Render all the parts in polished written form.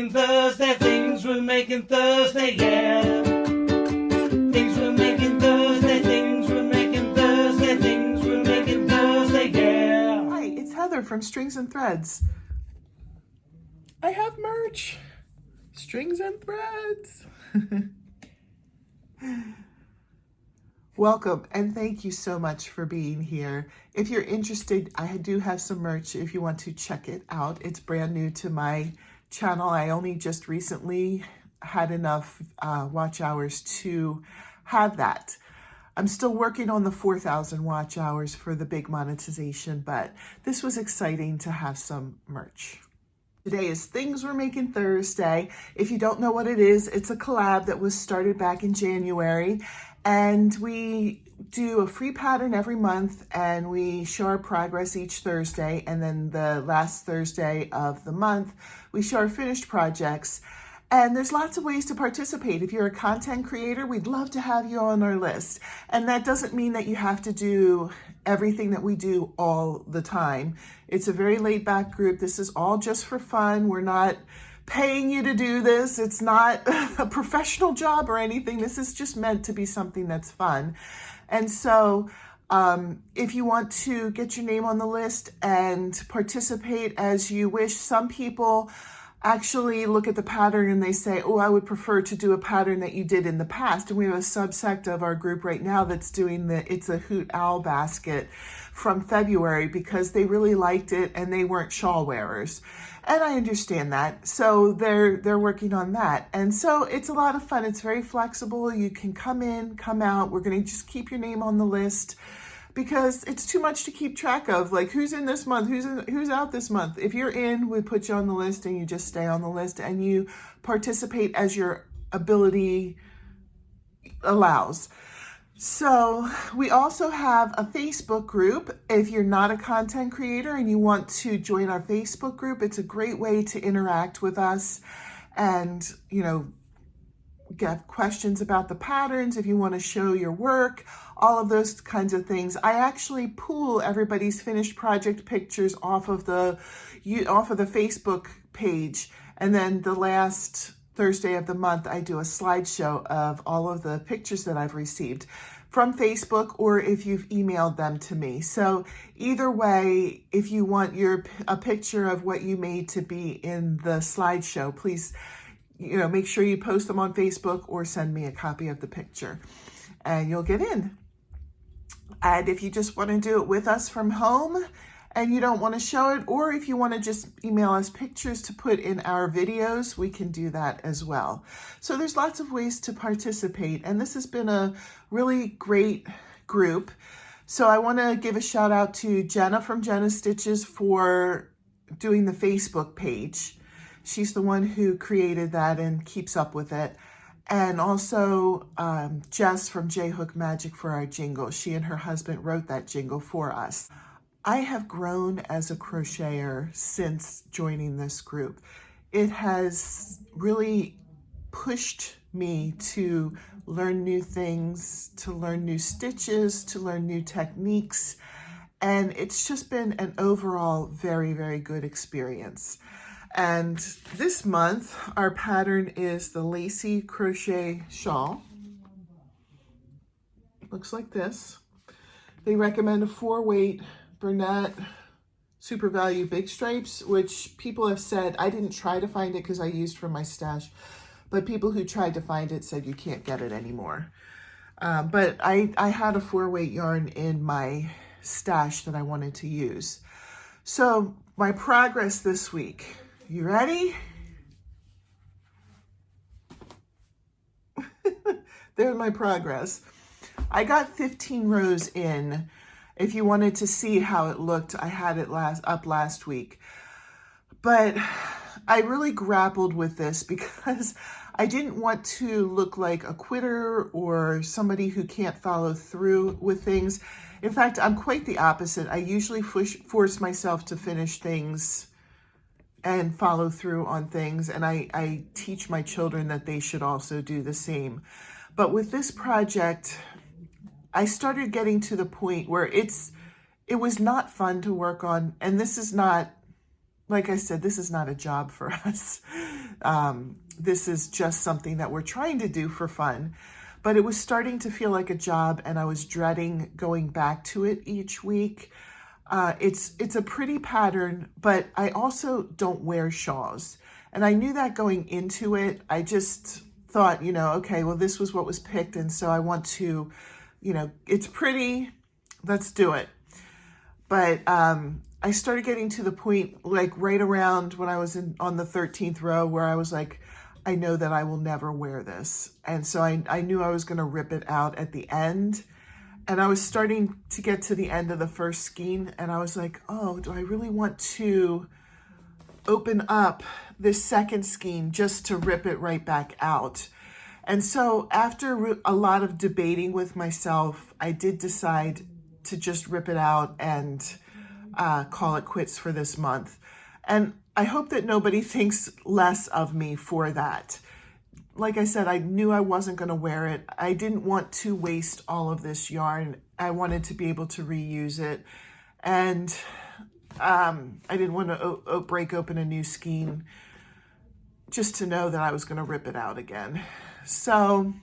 making Thursday, things we're making Thursday, yeah. Things we're making Thursday, things we're making Thursday, things we're making Thursday, yeah. Hi, it's Heather from Strings and Threads. I have merch. Strings and Threads. Welcome and thank you so much for being here. If you're interested, I do have some merch if you want to check it out. It's brand new to my channel. I only just recently had enough watch hours to have that. I'm still working on the 4,000 watch hours for the big monetization, but this was exciting to have some merch. Today is Things We're Making Thursday. If you don't know what it is, it's a collab that was started back in January, and we do a free pattern every month and we show our progress each Thursday, and then the last Thursday of the month we show our finished projects. And there's lots of ways to participate. If you're a content creator, we'd love to have you on our list. And that doesn't mean that you have to do everything that we do all the time. It's a very laid back group. This is all just for fun. We're not paying you to do this. It's not a professional job or anything. This is just meant to be something that's fun. And so if you want to get your name on the list and participate as you wish, some people actually look at the pattern and they say, oh, I would prefer to do a pattern that you did in the past. And we have a subsect of our group right now that's doing it's a Hoot owl basket from February because they really liked it and they weren't shawl wearers. And I understand that. So they're working on that. And so it's a lot of fun. It's very flexible. You can come in, come out. We're going to just keep your name on the list, because it's too much to keep track of, like who's in this month, who's out this month. If you're in, we put you on the list and you just stay on the list and you participate as your ability allows. So we also have a Facebook group. If you're not a content creator and you want to join our Facebook group, it's a great way to interact with us and, get questions about the patterns, if you want to show your work, all of those kinds of things. I actually pool everybody's finished project pictures off of the Facebook page, and then the last Thursday of the month I do a slideshow of all of the pictures that I've received from Facebook, or if you've emailed them to me. So either way, if you want a picture of what you made to be in the slideshow, please make sure you post them on Facebook or send me a copy of the picture and you'll get in. And if you just want to do it with us from home and you don't want to show it, or if you want to just email us pictures to put in our videos, we can do that as well. So there's lots of ways to participate, and this has been a really great group. So I want to give a shout out to Jenna from Jenna Stitches for doing the Facebook page. She's the one who created that and keeps up with it. And also Jess from J Hook Magic for our jingle. She and her husband wrote that jingle for us. I have grown as a crocheter since joining this group. It has really pushed me to learn new things, to learn new stitches, to learn new techniques. And it's just been an overall very, very good experience. And this month, our pattern is the Lacy Crochet Shawl. Looks like this. They recommend a 4-weight Bernat Super Value Big Stripes, which people have said, I didn't try to find it because I used from my stash, but people who tried to find it said you can't get it anymore. But I had a 4-weight yarn in my stash that I wanted to use. So my progress this week. You ready? There's my progress. I got 15 rows in. If you wanted to see how it looked, I had it up last week. But I really grappled with this because I didn't want to look like a quitter or somebody who can't follow through with things. In fact, I'm quite the opposite. I usually force myself to finish things and follow through on things. And I teach my children that they should also do the same. But with this project, I started getting to the point where it was not fun to work on. And this is not like I said, this is not a job for us. This is just something that we're trying to do for fun. But it was starting to feel like a job, and I was dreading going back to it each week. It's a pretty pattern, but I also don't wear shawls. And I knew that going into it. I just thought, you know, okay, well, this was what was picked. And so I want to, you know, it's pretty, let's do it. But I started getting to the point, like right around when I was on the 13th row, where I was like, I know that I will never wear this. And so I knew I was going to rip it out at the end. And I was starting to get to the end of the first skein, and I was like, oh, do I really want to open up this second skein just to rip it right back out? And so after a lot of debating with myself, I did decide to just rip it out and call it quits for this month. And I hope that nobody thinks less of me for that. Like I said, I knew I wasn't going to wear it. I didn't want to waste all of this yarn. I wanted to be able to reuse it. And I didn't want to break open a new skein just to know that I was going to rip it out again. So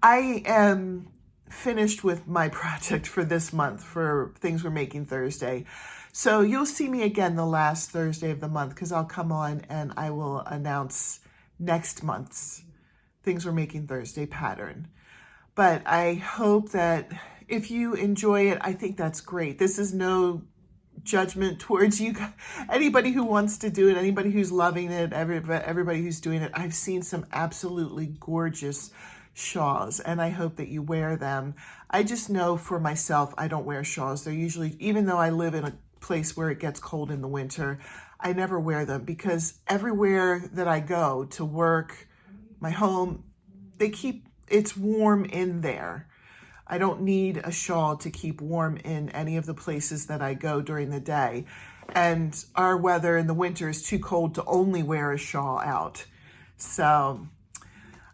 I am finished with my project for this month for Things We're Making Thursday. So you'll see me again the last Thursday of the month, because I'll come on and I will announce next month's Things We're Making Thursday pattern. But I hope that if you enjoy it, I think that's great. This is no judgment towards you, anybody who wants to do it, anybody who's loving it, everybody who's doing it. I've seen some absolutely gorgeous shawls, and I hope that you wear them. I just know for myself, I don't wear shawls. They're usually, even though I live in a place where it gets cold in the winter, I never wear them, because everywhere that I go to work, my home, it's warm in there. I don't need a shawl to keep warm in any of the places that I go during the day. And our weather in the winter is too cold to only wear a shawl out. So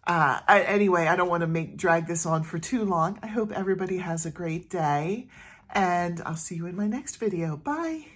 anyway, I don't want to drag this on for too long. I hope everybody has a great day, and I'll see you in my next video. Bye.